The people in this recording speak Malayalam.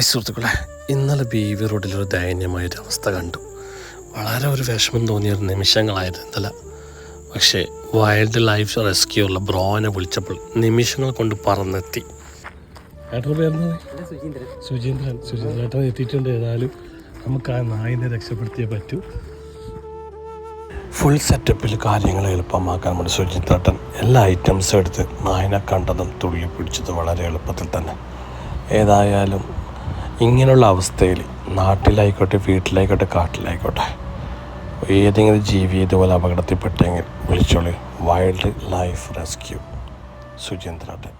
സുഹൃത്തുക്കളെ, ഇന്നലെ ബീവി റോഡിലൊരു ദയനീയമായൊരു അവസ്ഥ കണ്ടു. വളരെ ഒരു വിഷമം തോന്നിയൊരു നിമിഷങ്ങളായിരുന്നു ഇന്നലെ. പക്ഷേ വൈൽഡ് ലൈഫ് റെസ്ക്യൂ ഉള്ള ബ്രോനെ വിളിച്ചപ്പോൾ നിമിഷങ്ങൾ കൊണ്ട് പറന്നെത്തി. ഏട്ടൻ പേരുന്നത് സുചീന്ദ്രൻ. ഏട്ടൻ എത്തിയിട്ടുണ്ട്. ഏതായാലും നമുക്ക് ആ നായിനെ രക്ഷപ്പെടുത്തിയേ പറ്റൂ. ഫുൾ സെറ്റപ്പിൽ കാര്യങ്ങൾ എളുപ്പമാക്കാൻ വേണ്ടി സുചീന്ദ്രേട്ടൻ എല്ലാ ഐറ്റംസും എടുത്ത് നായനെ കണ്ടതും തുള്ളി പിടിച്ചത് വളരെ എളുപ്പത്തിൽ തന്നെ. ഏതായാലും ഇങ്ങനെയുള്ള അവസ്ഥയിൽ നാട്ടിലായിക്കോട്ടെ, വീട്ടിലായിക്കോട്ടെ, കാട്ടിലായിക്കോട്ടെ, ഏതെങ്കിലും ജീവി ഇതുപോലെ അപകടത്തിൽപ്പെട്ടെങ്കിൽ വിളിച്ചോളി വൈൽഡ് ലൈഫ് റെസ്ക്യൂ സുചീന്ദ്രേട്ടൻ.